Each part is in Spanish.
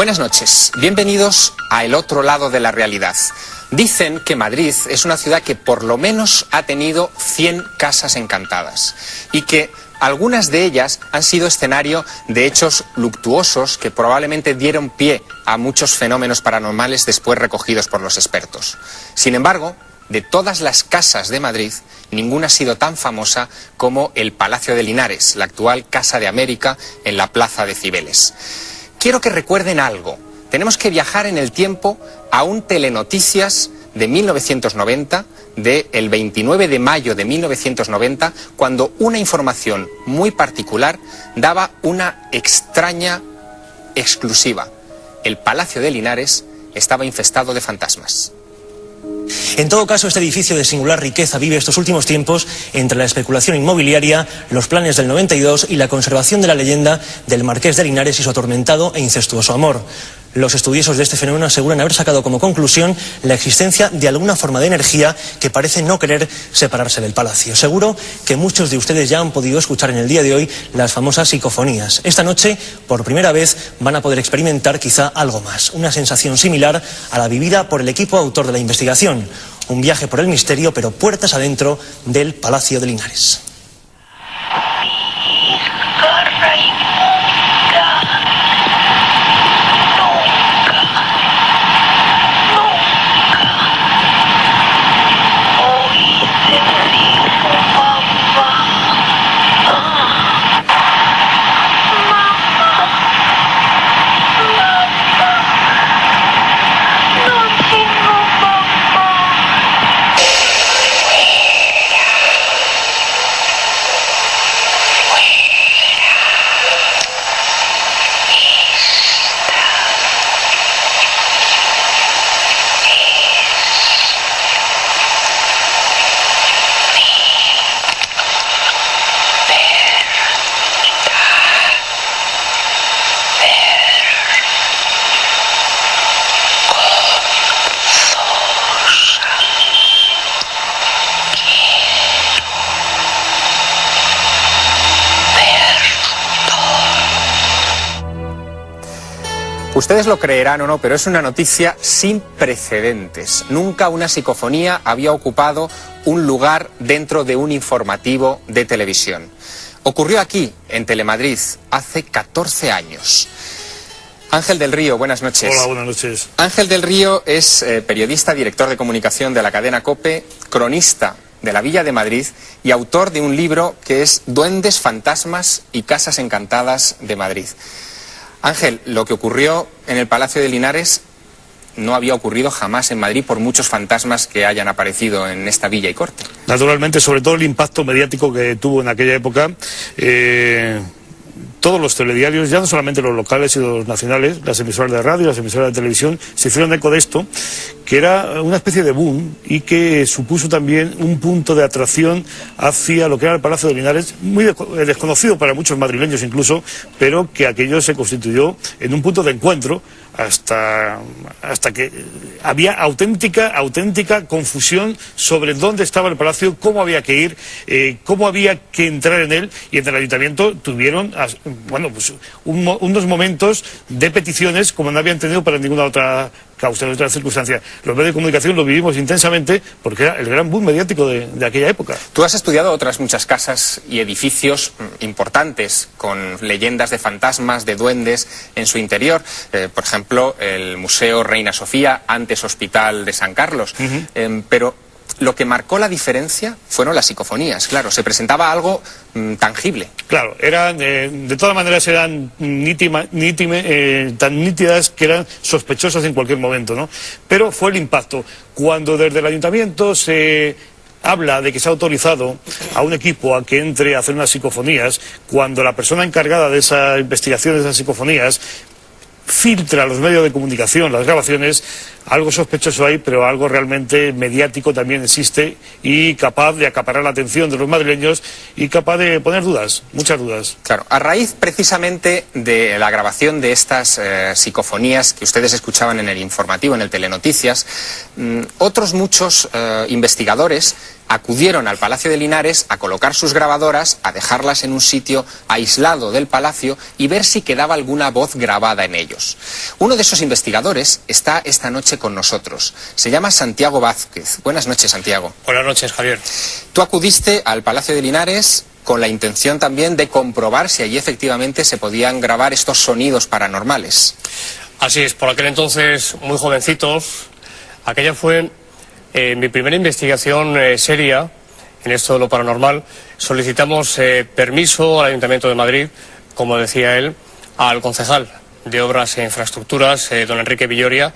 Buenas noches, bienvenidos a El Otro Lado de la Realidad. Dicen que Madrid es una ciudad que por lo menos ha tenido 100 casas encantadas y que algunas de ellas han sido escenario de hechos luctuosos que probablemente dieron pie a muchos fenómenos paranormales después recogidos por los expertos. Sin embargo, de todas las casas de Madrid, ninguna ha sido tan famosa como el Palacio de Linares, la actual Casa de América en la Plaza de Cibeles. Quiero que recuerden algo. Tenemos que viajar en el tiempo a un Telenoticias de 1990, del 29 de mayo de 1990, cuando una información muy particular daba una extraña exclusiva. El Palacio de Linares estaba infestado de fantasmas. En todo caso, este edificio de singular riqueza vive estos últimos tiempos entre la especulación inmobiliaria, los planes del 92 y la conservación de la leyenda del Marqués de Linares y su atormentado e incestuoso amor. Los estudiosos de este fenómeno aseguran haber sacado como conclusión la existencia de alguna forma de energía que parece no querer separarse del palacio. Seguro que muchos de ustedes ya han podido escuchar en el día de hoy las famosas psicofonías. Esta noche, por primera vez, van a poder experimentar quizá algo más, una sensación similar a la vivida por el equipo autor de la investigación. Un viaje por el misterio, pero puertas adentro del Palacio de Linares. Ustedes lo creerán o no, pero es una noticia sin precedentes. Nunca una psicofonía había ocupado un lugar dentro de un informativo de televisión. Ocurrió aquí, en Telemadrid, hace 14 años. Ángel del Río, buenas noches. Hola, buenas noches. Ángel del Río es periodista, director de comunicación de la cadena COPE, cronista de la Villa de Madrid y autor de un libro que es Duendes, Fantasmas y Casas Encantadas de Madrid. Ángel, lo que ocurrió en el Palacio de Linares no había ocurrido jamás en Madrid por muchos fantasmas que hayan aparecido en esta villa y corte. Naturalmente, sobre todo el impacto mediático que tuvo en aquella época. Todos los telediarios, ya no solamente los locales y los nacionales, las emisoras de radio, las emisoras de televisión, se hicieron eco de esto, que era una especie de boom y que supuso también un punto de atracción hacia lo que era el Palacio de Linares, muy desconocido para muchos madrileños incluso, pero que aquello se constituyó en un punto de encuentro hasta que había auténtica confusión sobre dónde estaba el palacio, cómo había que ir, cómo había que entrar en él, y en el ayuntamiento tuvieron unos momentos de peticiones como no habían tenido para ninguna otra causa, en otra circunstancia. Los medios de comunicación lo vivimos intensamente porque era el gran boom mediático de aquella época. Tú has estudiado otras muchas casas y edificios importantes con leyendas de fantasmas, de duendes en su interior. Por ejemplo, el Museo Reina Sofía, antes Hospital de San Carlos. Pero lo que marcó la diferencia fueron las psicofonías. Claro, se presentaba algo tangible. Claro, eran, de todas maneras eran tan nítidas que eran sospechosas en cualquier momento, ¿no? Pero fue el impacto. Cuando desde el ayuntamiento se habla de que se ha autorizado a un equipo a que entre a hacer unas psicofonías, cuando la persona encargada de esa investigación de esas psicofonías filtra a los medios de comunicación las grabaciones, algo sospechoso hay, pero algo realmente mediático también existe y capaz de acaparar la atención de los madrileños y capaz de poner dudas, muchas dudas. Claro, a raíz precisamente de la grabación de estas psicofonías que ustedes escuchaban en el informativo, en el Telenoticias, otros muchos investigadores acudieron al Palacio de Linares a colocar sus grabadoras, a dejarlas en un sitio aislado del palacio y ver si quedaba alguna voz grabada en ellos. Uno de esos investigadores está esta noche con nosotros. Se llama Santiago Vázquez. Buenas noches, Santiago. Buenas noches, Javier. Tú acudiste al Palacio de Linares con la intención también de comprobar si allí efectivamente se podían grabar estos sonidos paranormales. Así es, por aquel entonces muy jovencitos, aquella fue mi primera investigación seria en esto de lo paranormal. Solicitamos permiso al Ayuntamiento de Madrid, como decía él, al concejal de Obras e Infraestructuras, don Enrique Villoria,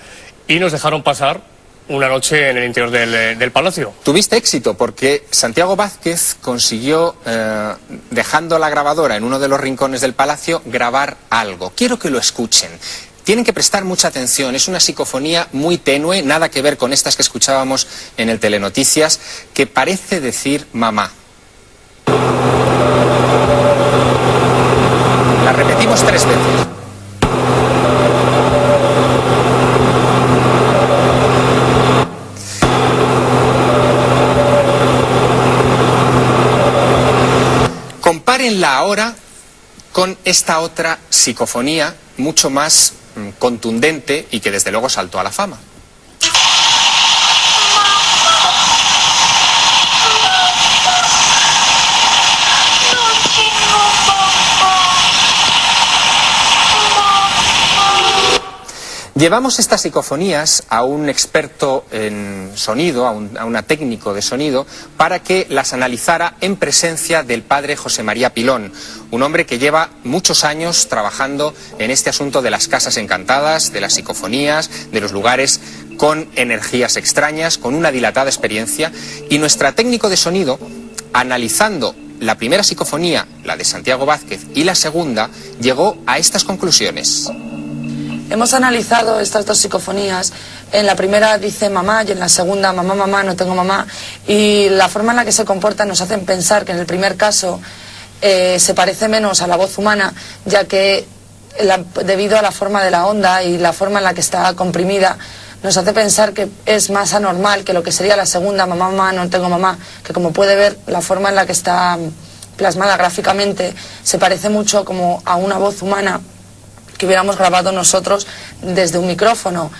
y nos dejaron pasar una noche en el interior del palacio. Tuviste éxito porque Santiago Vázquez consiguió, dejando la grabadora en uno de los rincones del palacio, grabar algo. Quiero que lo escuchen. Tienen que prestar mucha atención, es una psicofonía muy tenue, nada que ver con estas que escuchábamos en el Telenoticias, que parece decir mamá. La repetimos 3 veces. Compárenla ahora con esta otra psicofonía mucho más contundente y que desde luego saltó a la fama. Llevamos estas psicofonías a un experto en sonido, a una técnico de sonido, para que las analizara en presencia del padre José María Pilón, un hombre que lleva muchos años trabajando en este asunto de las casas encantadas, de las psicofonías, de los lugares con energías extrañas, con una dilatada experiencia. Y nuestra técnico de sonido, analizando la primera psicofonía, la de Santiago Vázquez, y la segunda, llegó a estas conclusiones. Hemos analizado estas dos psicofonías. En la primera dice mamá y en la segunda mamá, mamá, no tengo mamá. Y la forma en la que se comporta nos hacen pensar que en el primer caso se parece menos a la voz humana, ya que debido a la forma de la onda y la forma en la que está comprimida, nos hace pensar que es más anormal que lo que sería la segunda, mamá, mamá, no tengo mamá, que como puede ver, la forma en la que está plasmada gráficamente se parece mucho como a una voz humana que hubiéramos grabado nosotros desde un micrófono.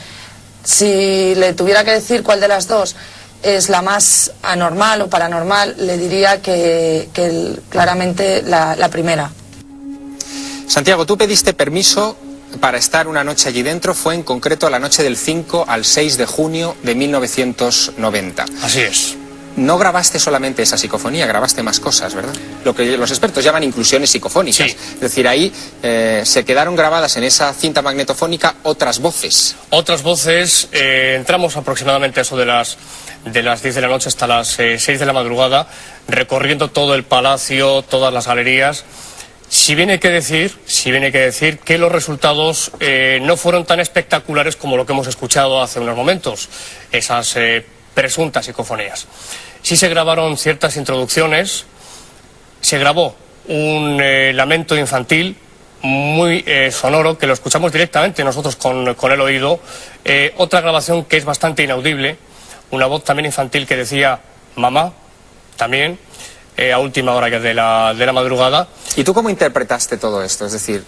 Si le tuviera que decir cuál de las dos es la más anormal o paranormal, le diría que claramente la primera. Santiago, tú pediste permiso para estar una noche allí dentro, fue en concreto la noche del 5 al 6 de junio de 1990. Así es. No grabaste solamente esa psicofonía, grabaste más cosas, ¿verdad? Lo que los expertos llaman inclusiones psicofónicas. Sí. Es decir, ahí se quedaron grabadas en esa cinta magnetofónica otras voces. Otras voces, entramos aproximadamente a eso de las 10 de la noche hasta las 6 de la madrugada, recorriendo todo el palacio, todas las galerías. Si bien hay que decir que los resultados no fueron tan espectaculares como lo que hemos escuchado hace unos momentos, esas presuntas psicofonías. Sí se grabaron ciertas introducciones, se grabó un lamento infantil muy sonoro, que lo escuchamos directamente nosotros con el oído, otra grabación que es bastante inaudible, una voz también infantil que decía mamá, también, a última hora de la madrugada. ¿Y tú cómo interpretaste todo esto? Es decir,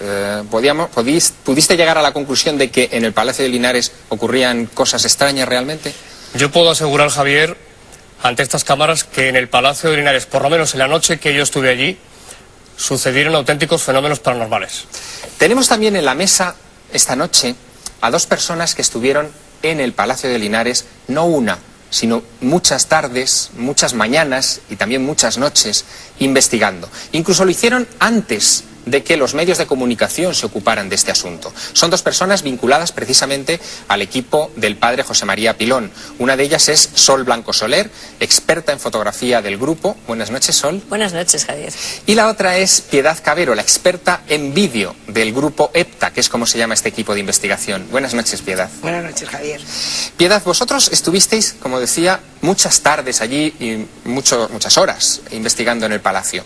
¿pudiste llegar a la conclusión de que en el Palacio de Linares ocurrían cosas extrañas realmente? Yo puedo asegurar, Javier, ante estas cámaras, que en el Palacio de Linares, por lo menos en la noche que yo estuve allí, sucedieron auténticos fenómenos paranormales. Tenemos también en la mesa esta noche a 2 personas que estuvieron en el Palacio de Linares, no una, sino muchas tardes, muchas mañanas y también muchas noches investigando. Incluso lo hicieron antes de que los medios de comunicación se ocuparan de este asunto. Son 2 personas vinculadas precisamente al equipo del padre José María Pilón. Una de ellas es Sol Blanco Soler, experta en fotografía del grupo. Buenas noches, Sol. Buenas noches, Javier. Y la otra es Piedad Cabero, la experta en vídeo del grupo EPTA, que es como se llama este equipo de investigación. Buenas noches, Piedad. Buenas noches, Javier. Piedad, vosotros estuvisteis, como decía, muchas tardes allí y muchas horas investigando en el palacio.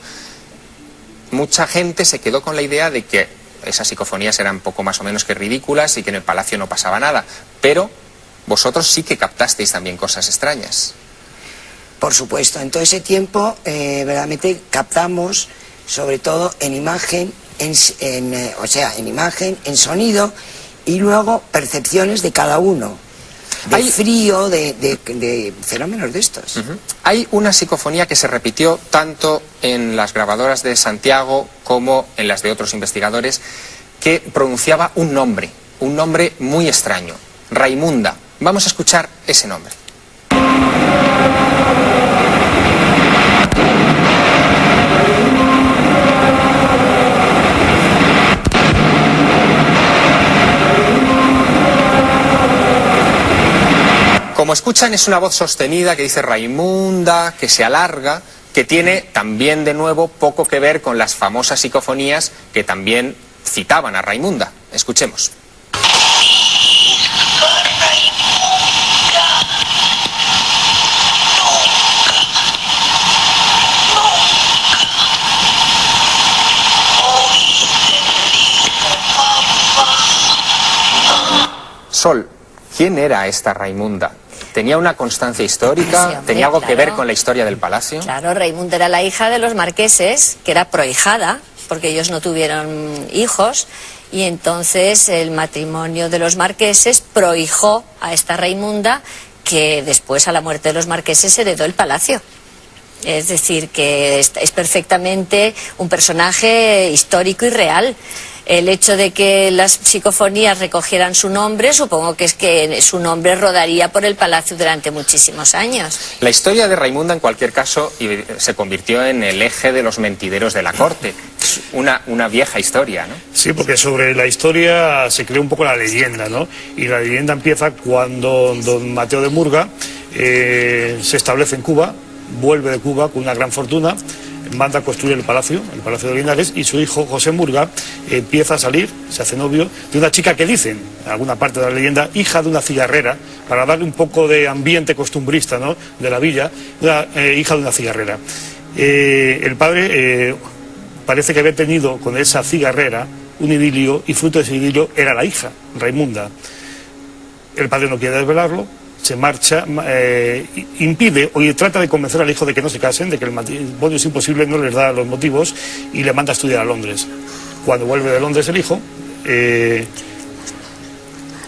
Mucha gente se quedó con la idea de que esas psicofonías eran poco más o menos que ridículas y que en el palacio no pasaba nada. Pero vosotros sí que captasteis también cosas extrañas. Por supuesto, en todo ese tiempo verdaderamente captamos, sobre todo en imagen, en imagen, en sonido y luego percepciones de cada uno, de frío, de fenómenos de estos. Hay una psicofonía que se repitió tanto en las grabadoras de Santiago como en las de otros investigadores, que pronunciaba un nombre muy extraño, Raimunda. Vamos a escuchar ese nombre. Como escuchan, es una voz sostenida que dice Raimunda, que se alarga, que tiene también de nuevo poco que ver con las famosas psicofonías que también citaban a Raimunda. Escuchemos. Sol, ¿quién era esta Raimunda? ¿Tenía una constancia histórica? Sí, hombre, ¿Tenía algo que ver claro. con la historia del palacio? Claro, Raimunda era la hija de los marqueses, que era prohijada, porque ellos no tuvieron hijos, y entonces el matrimonio de los marqueses prohijó a esta Raimunda, que después, a la muerte de los marqueses, heredó el palacio. Es decir, que es perfectamente un personaje histórico y real. El hecho de que las psicofonías recogieran su nombre, supongo que es que su nombre rodaría por el palacio durante muchísimos años. La historia de Raimunda, en cualquier caso, se convirtió en el eje de los mentideros de la corte. Una vieja historia, ¿no? Sí, porque sobre la historia se crea un poco la leyenda, ¿no? Y la leyenda empieza cuando don Mateo de Murga se establece en Cuba, vuelve de Cuba con una gran fortuna, manda a construir el palacio de Linares, y su hijo José Murga empieza a salir, se hace novio de una chica que dicen, en alguna parte de la leyenda, hija de una cigarrera, para darle un poco de ambiente costumbrista, ¿no?, de la villa, hija de una cigarrera. El padre parece que había tenido con esa cigarrera un idilio, y fruto de ese idilio era la hija, Raimunda. El padre no quiere desvelarlo, se marcha, impide o trata de convencer al hijo de que no se casen, de que el matrimonio es imposible, no les da los motivos, y le manda a estudiar a Londres. Cuando vuelve de Londres el hijo,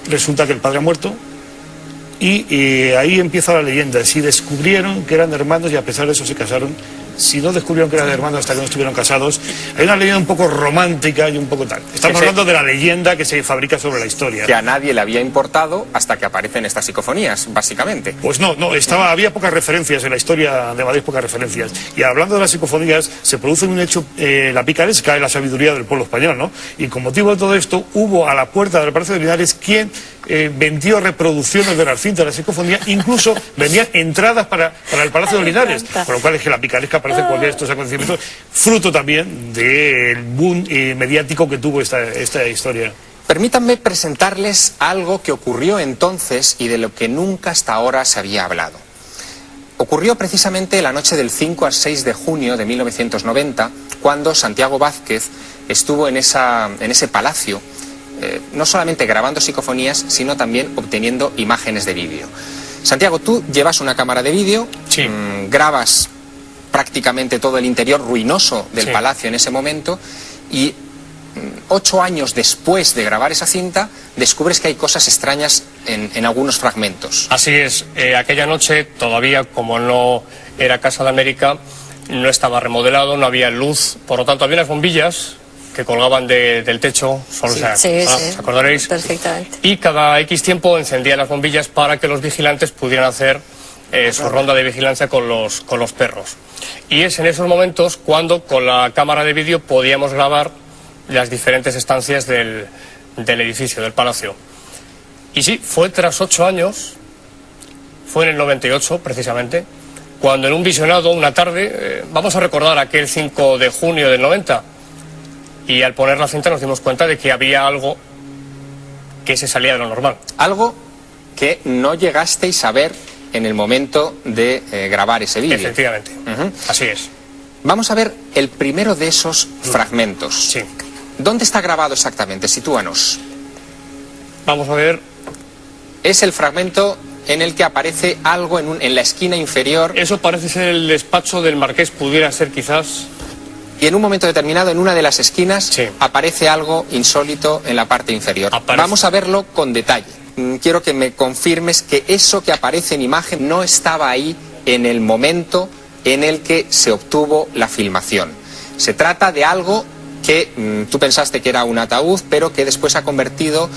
resulta que el padre ha muerto, y ahí empieza la leyenda. Si descubrieron que eran hermanos y a pesar de eso se casaron, si no descubrieron que eran hermanos hasta que no estuvieron casados, hay una leyenda un poco romántica y un poco tal. Estamos hablando de la leyenda que se fabrica sobre la historia. Que a nadie le había importado hasta que aparecen estas psicofonías, básicamente. Pues no, había pocas referencias en la historia de Madrid, pocas referencias. Y hablando de las psicofonías, se produce un hecho, la picaresca y la sabiduría del pueblo español, ¿no? Y con motivo de todo esto, hubo a la puerta del Palacio de Linares quien vendió reproducciones de las cintas de la psicofonía, incluso vendían entradas para el Palacio de Linares, con lo cual es que la picaresca aparece cualquier de estos acontecimientos, fruto también del boom mediático que tuvo esta historia. Permítanme presentarles algo que ocurrió entonces y de lo que nunca hasta ahora se había hablado. Ocurrió precisamente la noche del 5 al 6 de junio de 1990, cuando Santiago Vázquez estuvo en ese palacio, no solamente grabando psicofonías, sino también obteniendo imágenes de vídeo. Santiago, tú llevas una cámara de vídeo, sí, grabas prácticamente todo el interior ruinoso del palacio en ese momento, y 8 años después de grabar esa cinta, descubres que hay cosas extrañas en algunos fragmentos. Así es. Aquella noche, todavía como no era Casa de América, no estaba remodelado, no había luz, por lo tanto había unas bombillas que colgaban del techo, solo ¿os acordaréis? Perfectamente. Y cada X tiempo encendían las bombillas para que los vigilantes pudieran hacer su ronda de vigilancia con los perros. Y es en esos momentos cuando con la cámara de vídeo podíamos grabar las diferentes estancias del edificio, del palacio. Y sí, fue tras 8 años, fue en el 98 precisamente, cuando en un visionado, una tarde, vamos a recordar aquel 5 de junio del 90, y al poner la cinta nos dimos cuenta de que había algo que se salía de lo normal. Algo que no llegasteis a ver en el momento de grabar ese vídeo. Efectivamente, así es. Vamos a ver el primero de esos fragmentos. Sí. ¿Dónde está grabado exactamente? Sitúanos. Vamos a ver. Es el fragmento en el que aparece algo en la esquina inferior. Eso parece ser el despacho del marqués, pudiera ser quizás. Y en un momento determinado, en una de las esquinas, sí, aparece algo insólito en la parte inferior. Vamos a verlo con detalle. Quiero que me confirmes que eso que aparece en imagen no estaba ahí en el momento en el que se obtuvo la filmación. Se trata de algo que tú pensaste que era un ataúd, pero que después ha convertido,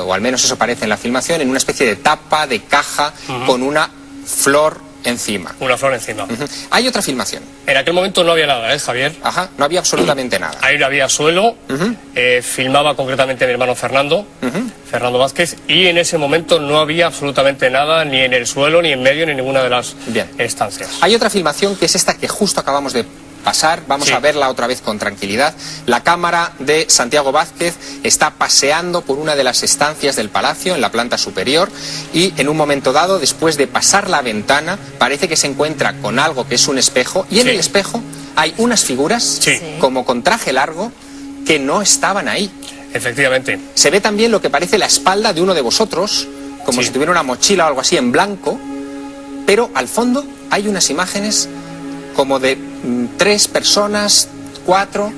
o al menos eso parece en la filmación, en una especie de tapa, de caja, con una flor encima. Una flor encima. Hay otra filmación. En aquel momento no había nada, Javier. Ajá, no había absolutamente nada. Ahí no había suelo, filmaba concretamente mi hermano Fernando, Fernando Vázquez, y en ese momento no había absolutamente nada, ni en el suelo, ni en medio, ni en ninguna de las estancias. Hay otra filmación que es esta que justo acabamos de pasar, vamos a verla otra vez con tranquilidad. La cámara de Santiago Vázquez está paseando por una de las estancias del palacio en la planta superior y en un momento dado, después de pasar la ventana, parece que se encuentra con algo que es un espejo y en el espejo hay unas figuras como con traje largo que no estaban ahí. Efectivamente. Se ve también lo que parece la espalda de uno de vosotros, como si tuviera una mochila o algo así en blanco, pero al fondo hay unas imágenes como de 3 personas, 4,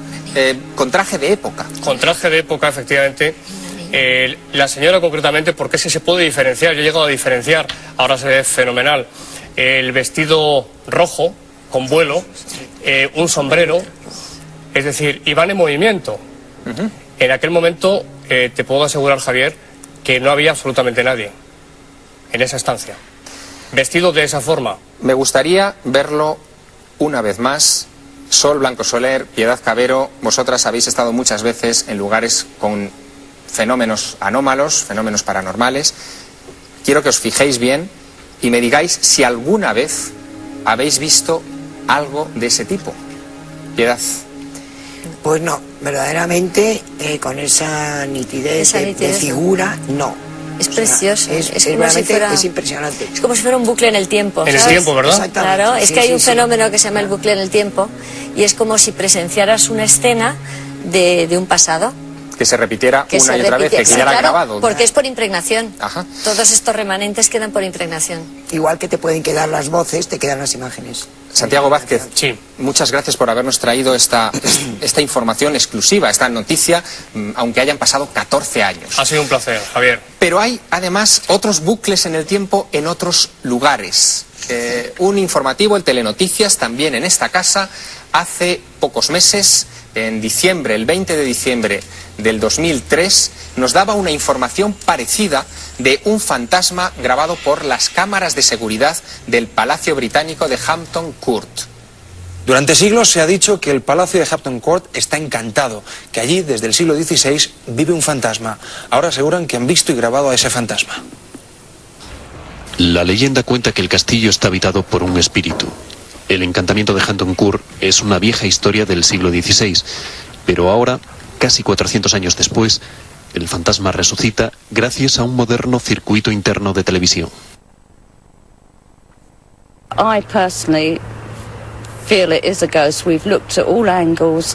con traje de época. Con traje de época, efectivamente. La señora concretamente, porque es que se puede diferenciar, yo he llegado a diferenciar, ahora se ve fenomenal, el vestido rojo, con vuelo, un sombrero, es decir, iban en movimiento. En aquel momento, te puedo asegurar, Javier, que no había absolutamente nadie en esa estancia, vestido de esa forma. Me gustaría verlo una vez más. Sol Blanco Soler, Piedad Cabero, vosotras habéis estado muchas veces en lugares con fenómenos anómalos, fenómenos paranormales. Quiero que os fijéis bien y me digáis si alguna vez habéis visto algo de ese tipo. Piedad. Pues no, verdaderamente con esa nitidez, de figura, no. Es precioso, es como si fuera, es impresionante. Es como si fuera un bucle en el tiempo. En el tiempo, ¿verdad? Claro, es que hay un fenómeno que se llama el bucle en el tiempo y es como si presenciaras una escena de un pasado. Que se repitiera una y otra vez, que quedara grabado. Porque es por impregnación. Ajá. Todos estos remanentes quedan por impregnación. Igual que te pueden quedar las voces, te quedan las imágenes. Santiago Vázquez, muchas gracias por habernos traído esta información exclusiva, esta noticia, aunque hayan pasado 14 años. Ha sido un placer, Javier. Pero hay además otros bucles en el tiempo en otros lugares. Un informativo, el Telenoticias, también en esta casa, hace pocos meses, en diciembre, el 20 de diciembre del 2003, nos daba una información parecida de un fantasma grabado por las cámaras de seguridad del Palacio Británico de Hampton Court. Durante siglos se ha dicho que el Palacio de Hampton Court está encantado, que allí, desde el siglo XVI, vive un fantasma. Ahora aseguran que han visto y grabado a ese fantasma. La leyenda cuenta que el castillo está habitado por un espíritu. El encantamiento de Hampton Court es una vieja historia del siglo XVI, pero ahora, casi 400 años después, el fantasma resucita gracias a un moderno circuito interno de televisión.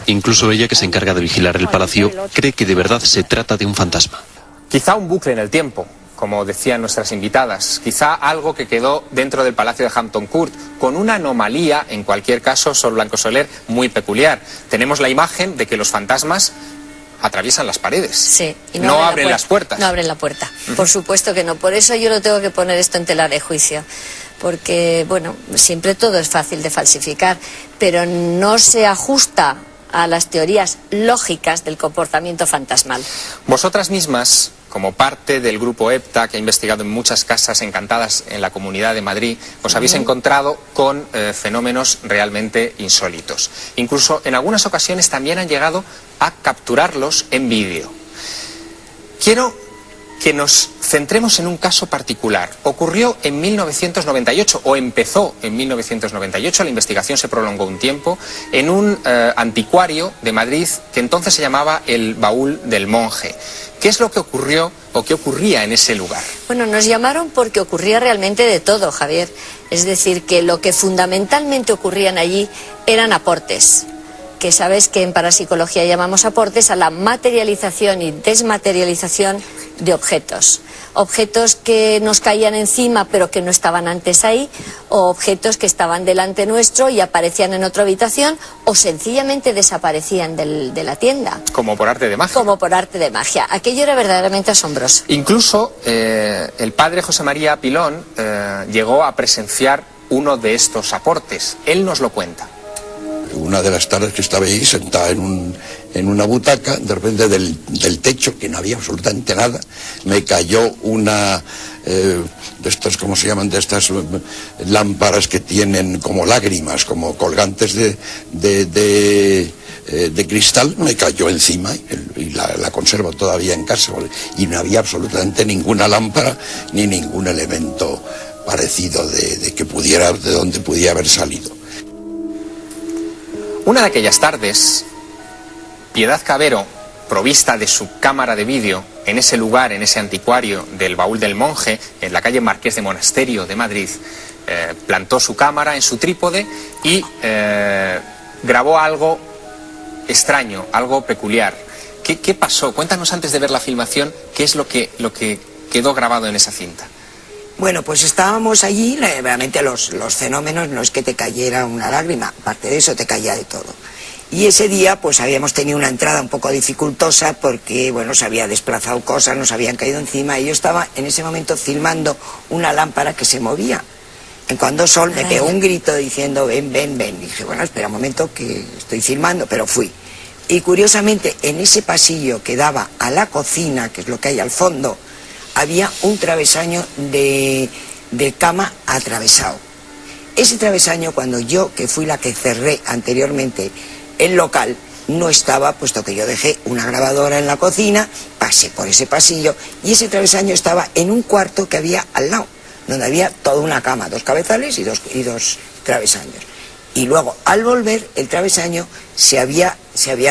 Incluso ella, que se encarga de vigilar el palacio, cree que de verdad se trata de un fantasma. Quizá un bucle en el tiempo, como decían nuestras invitadas, quizá algo que quedó dentro del Palacio de Hampton Court, con una anomalía, en cualquier caso, Sol Blanco Soler, muy peculiar. Tenemos la imagen de que los fantasmas atraviesan las paredes. Sí, y no abren las puertas. No abren la puerta, por supuesto que no. Por eso yo lo tengo que poner esto en tela de juicio. Porque, bueno, siempre todo es fácil de falsificar, pero no se ajusta a las teorías lógicas del comportamiento fantasmal. Vosotras mismas, como parte del grupo EPTA, que ha investigado en muchas casas encantadas en la Comunidad de Madrid, os habéis encontrado con fenómenos realmente insólitos. Incluso en algunas ocasiones también han llegado a capturarlos en vídeo. Quiero que nos centremos en un caso particular. Ocurrió en 1998, o empezó en 1998, la investigación se prolongó un tiempo, en un anticuario de Madrid que entonces se llamaba el Baúl del Monje. ¿Qué es lo que ocurrió o qué ocurría en ese lugar? Bueno, nos llamaron porque ocurría realmente de todo, Javier. Es decir, que lo que fundamentalmente ocurrían allí eran aportes, que sabes que en parapsicología llamamos aportes a la materialización y desmaterialización de objetos. objetos que nos caían encima pero que no estaban antes ahí, o objetos que estaban delante nuestro y aparecían en otra habitación, o sencillamente desaparecían de la tienda. Como por arte de magia. Como por arte de magia. Aquello era verdaderamente asombroso. Incluso el padre José María Pilón llegó a presenciar uno de estos aportes. Él nos lo cuenta. Una de las tardes que estaba ahí sentada en una butaca, de repente del techo, que no había absolutamente nada, me cayó una de estas, ¿cómo se llaman?, de estas lámparas que tienen como lágrimas, como colgantes de cristal, me cayó encima y la conservo todavía en casa, y no había absolutamente ninguna lámpara ni ningún elemento parecido de donde pudiera haber salido. Una de aquellas tardes, Piedad Cabero, provista de su cámara de vídeo, en ese lugar, en ese anticuario del Baúl del Monje, en la calle Marqués de Monasterio de Madrid, plantó su cámara en su trípode y grabó algo extraño, algo peculiar. ¿Qué pasó? Cuéntanos, antes de ver la filmación, qué es lo que quedó grabado en esa cinta. Bueno, pues estábamos allí, realmente los fenómenos no es que te cayera una lágrima, aparte de eso te caía de todo. Y ese día pues habíamos tenido una entrada un poco dificultosa porque, bueno, se había desplazado cosas, nos habían caído encima, y yo estaba en ese momento filmando una lámpara que se movía. En cuando Sol me pegó un grito diciendo ven, ven, ven. Y dije, bueno, espera un momento que estoy filmando, pero fui. Y curiosamente en ese pasillo que daba a la cocina, que es lo que hay al fondo, había un travesaño de cama atravesado. Ese travesaño, cuando yo, que fui la que cerré anteriormente el local, no estaba, puesto que yo dejé una grabadora en la cocina, pasé por ese pasillo y ese travesaño estaba en un cuarto que había al lado, donde había toda una cama, 2 cabezales y dos travesaños. Y luego, al volver, el travesaño se había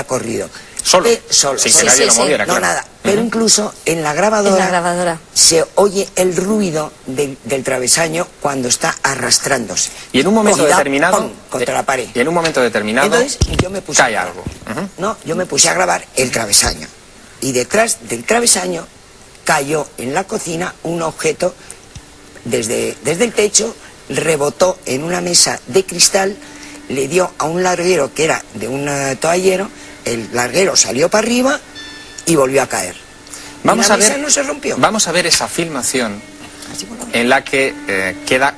corrido. ¿Solo? Solo. Sin que nadie lo moviera, no, claro. nada. Pero incluso en la grabadora se oye el ruido del travesaño cuando está arrastrándose. Y en un momento determinado... ¡pum!, contra la pared. Y en un momento determinado... Entonces yo me puse cae algo. No, yo me puse a grabar el travesaño. Y detrás del travesaño cayó en la cocina un objeto desde el techo, rebotó en una mesa de cristal, le dio a un larguero que era de un toallero, el larguero salió para arriba y volvió a caer. Vamos la a mesa ver, no se rompió. Vamos a ver esa filmación en la que queda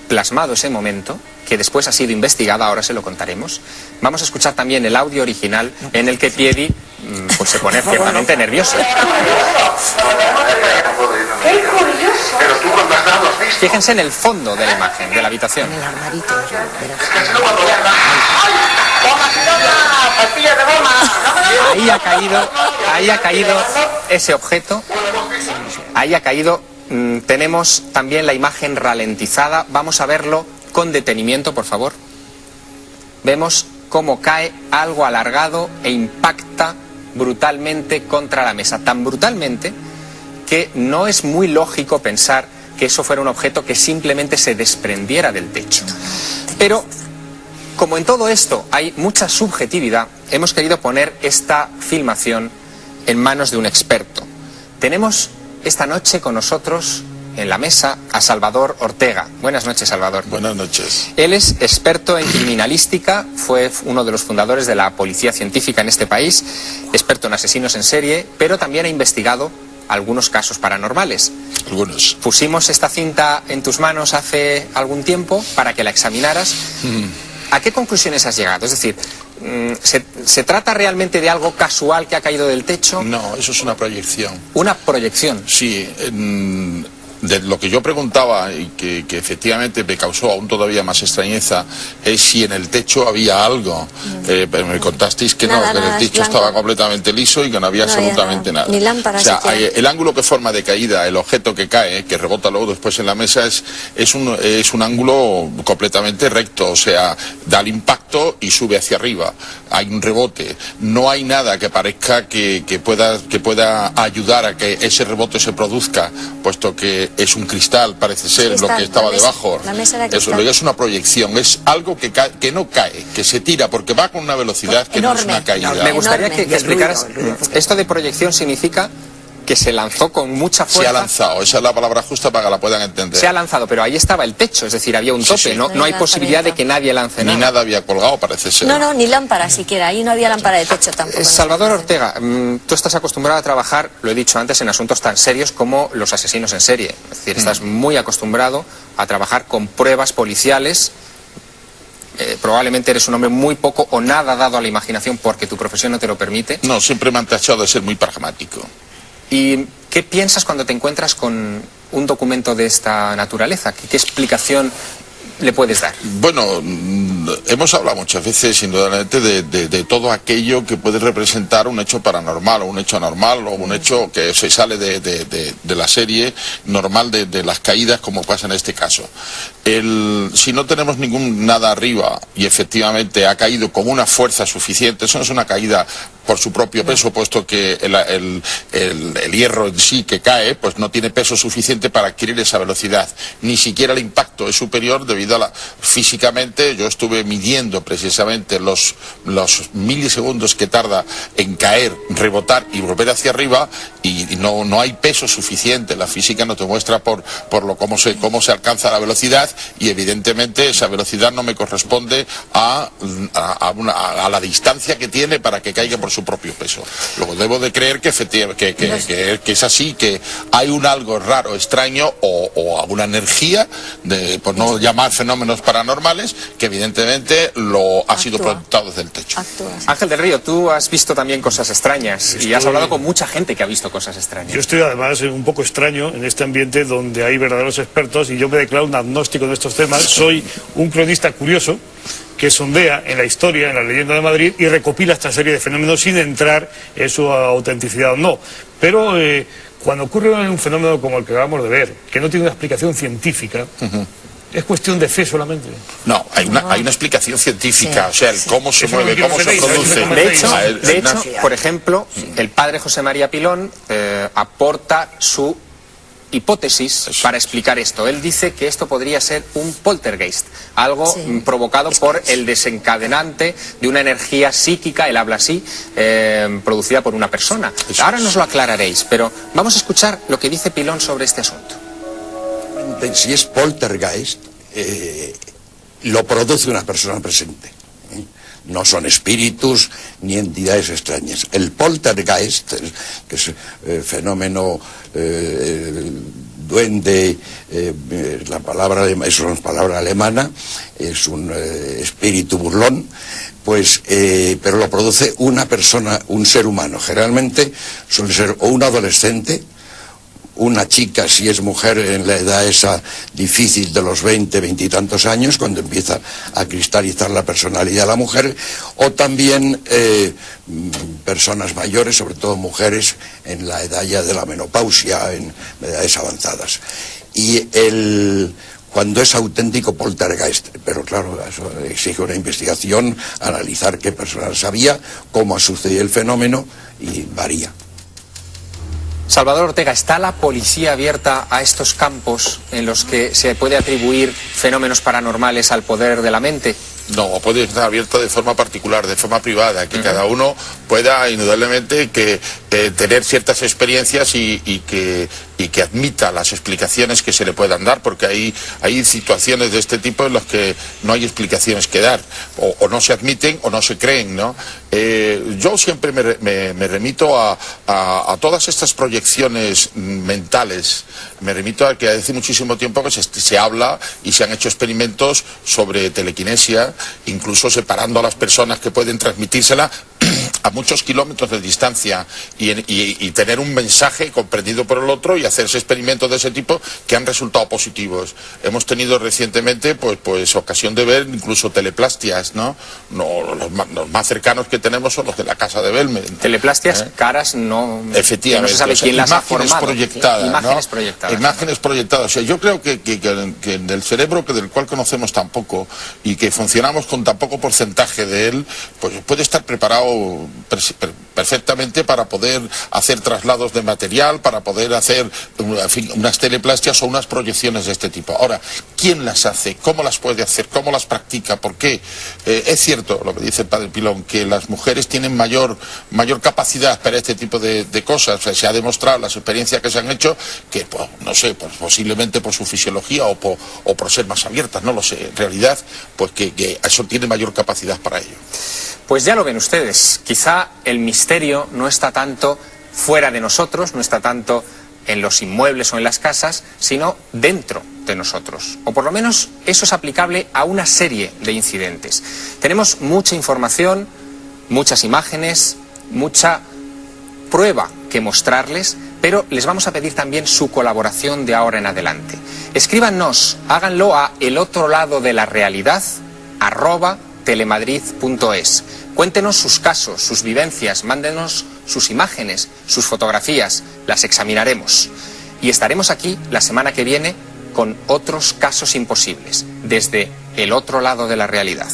plasmado ese momento, que después ha sido investigada, ahora se lo contaremos. Vamos a escuchar también el audio original en el que Piedi pues se pone ciertamente nervioso. ¡Qué curioso! Pero tú cuando has dado, has visto. Fíjense en el fondo de la imagen, de la habitación. En el armarito. Es que ha sido cuando ¡ay! ¡Toma, toma! ¡Pastilla de goma! Ahí ha caído ese objeto. Ahí ha caído. Tenemos también la imagen ralentizada. Vamos a verlo con detenimiento, por favor. Vemos cómo cae algo alargado e impacta brutalmente contra la mesa. Tan brutalmente que no es muy lógico pensar que eso fuera un objeto que simplemente se desprendiera del techo. Pero, como en todo esto hay mucha subjetividad, hemos querido poner esta filmación en manos de un experto. Tenemos esta noche con nosotros en la mesa a Salvador Ortega. Buenas noches, Salvador. Buenas noches. Él es experto en criminalística, fue uno de los fundadores de la policía científica en este país, experto en asesinos en serie, pero también ha investigado algunos casos paranormales. Algunos. Pusimos esta cinta en tus manos hace algún tiempo para que la examinaras. ¿A qué conclusiones has llegado? Es decir, ¿se trata realmente de algo casual que ha caído del techo? No, eso es una proyección. ¿Una proyección? Sí, de lo que yo preguntaba y que efectivamente me causó aún todavía más extrañeza es si en el techo había algo. Pero me contasteis que nada, no, que el techo estaba completamente liso y que no había absolutamente nada. Ni lámparas. O sea, el ángulo que forma de caída, el objeto que cae, que rebota luego después en la mesa, es un ángulo completamente recto. O sea, da el impacto y sube hacia arriba. Hay un rebote. No hay nada que parezca que pueda ayudar a que ese rebote se produzca, puesto que es un cristal, parece ser, lo que estaba debajo. Eso es una proyección, es algo que no cae, que se tira, porque va con una velocidad que no es una caída. Me gustaría que explicaras, esto de proyección significa que se lanzó con mucha fuerza. Se ha lanzado, esa es la palabra justa para que la puedan entender. Se ha lanzado, pero ahí estaba el techo, es decir, había un tope, sí. No hay posibilidad de que nadie lance nada. Ni nada había colgado, parece ser. No, ni lámpara siquiera, ahí no había lámpara de techo tampoco. Salvador Ortega, tú estás acostumbrado a trabajar, lo he dicho antes, en asuntos tan serios como los asesinos en serie. Es decir, estás muy acostumbrado a trabajar con pruebas policiales. Probablemente eres un hombre muy poco o nada dado a la imaginación porque tu profesión no te lo permite. No, siempre me han tachado de ser muy pragmático. ¿Y qué piensas cuando te encuentras con un documento de esta naturaleza? ¿Qué explicación le puedes dar? Bueno, hemos hablado muchas veces, indudablemente, de todo aquello que puede representar un hecho paranormal, o un hecho anormal, o un hecho que se sale de la serie normal de las caídas, como pasa en este caso. Si no tenemos nada arriba, y efectivamente ha caído con una fuerza suficiente, eso no es una caída por su propio peso, puesto que el hierro en sí que cae, pues no tiene peso suficiente para adquirir esa velocidad. Ni siquiera el impacto es superior debido a físicamente, yo estuve midiendo precisamente los milisegundos que tarda en caer, rebotar y volver hacia arriba, y no hay peso suficiente. La física no te muestra cómo se alcanza la velocidad, y evidentemente esa velocidad no me corresponde a la distancia que tiene para que caiga por su propio peso. Luego debo de creer que efectivamente que es así, que hay algo raro, extraño, o alguna energía, por no llamar fenómenos paranormales, que evidentemente ha sido proyectado desde el techo. Ángel del Río, tú has visto también cosas extrañas y has hablado con mucha gente que ha visto cosas extrañas. Yo estoy además un poco extraño en este ambiente donde hay verdaderos expertos, y yo me declaro un agnóstico de estos temas. Soy un cronista curioso que sondea en la historia, en la leyenda de Madrid, y recopila esta serie de fenómenos sin entrar en su autenticidad o no. Pero cuando ocurre un fenómeno como el que acabamos de ver, que no tiene una explicación científica, ¿es cuestión de fe solamente? No, hay una explicación científica, o sea, cómo se mueve, cómo se produce. De hecho, por ejemplo, el padre José María Pilón aporta su hipótesis para explicar esto. Él dice que esto podría ser un poltergeist, algo provocado por el desencadenante de una energía psíquica, él habla así, producida por una persona. Ahora nos lo aclararéis, pero vamos a escuchar lo que dice Pilón sobre este asunto. Si es poltergeist, lo produce una persona presente. No son espíritus ni entidades extrañas. El poltergeist, que es fenómeno duende, es una palabra alemana, es un espíritu burlón, pues, pero lo produce una persona, un ser humano. Generalmente suele ser o un adolescente, una chica, si es mujer, en la edad esa difícil de los 20 y tantos años, cuando empieza a cristalizar la personalidad de la mujer, o también personas mayores, sobre todo mujeres, en la edad ya de la menopausia, en edades avanzadas. Y cuando es auténtico poltergeist, pero claro, eso exige una investigación, analizar qué personas había, cómo ha sucedido el fenómeno, y varía. Salvador Ortega, ¿está la policía abierta a estos campos en los que se puede atribuir fenómenos paranormales al poder de la mente? No, puede estar abierta de forma particular, de forma privada, que cada uno pueda indudablemente tener ciertas experiencias y que admita las explicaciones que se le puedan dar, porque hay situaciones de este tipo en las que no hay explicaciones que dar, o no se admiten o no se creen, ¿no? Yo siempre me remito a todas estas proyecciones mentales, me remito a que hace muchísimo tiempo que se habla y se han hecho experimentos sobre telequinesia, incluso separando a las personas que pueden transmitírsela a muchos kilómetros de distancia y tener un mensaje comprendido por el otro, y hacerse experimentos de ese tipo que han resultado positivos. Hemos tenido recientemente pues ocasión de ver incluso teleplastias, ¿no? Los más cercanos que tenemos son los de la Casa de Belme. Teleplastias, caras no... Efectivamente, no se sabe quién las ha formado. Proyectadas, imágenes ¿no? proyectadas. Imágenes proyectadas. O sea, yo creo que en el cerebro, del cual conocemos tan poco y que funcionamos con tan poco porcentaje de él, pues puede estar preparado perfectamente para poder hacer traslados de material, para poder hacer, en fin, unas teleplastias o unas proyecciones de este tipo. Ahora, ¿quién las hace? ¿Cómo las puede hacer? ¿Cómo las practica? ¿Por qué? Es cierto lo que dice el padre Pilón, que las mujeres tienen mayor capacidad para este tipo de cosas. O sea, se ha demostrado las experiencias que se han hecho que, pues, no sé, pues posiblemente por su fisiología o por ser más abiertas, no lo sé. En realidad, pues que eso tiene mayor capacidad para ello. Pues ya lo ven ustedes, quizá el misterio no está tanto fuera de nosotros, no está tanto en los inmuebles o en las casas, sino dentro de nosotros. O por lo menos eso es aplicable a una serie de incidentes. Tenemos mucha información, muchas imágenes, mucha prueba que mostrarles, pero les vamos a pedir también su colaboración de ahora en adelante. Escríbanos, háganlo a elotroladodelarrealidad@telemadrid.es. Cuéntenos sus casos, sus vivencias, mándenos sus imágenes, sus fotografías, las examinaremos. Y estaremos aquí la semana que viene con otros casos imposibles, desde el otro lado de la realidad.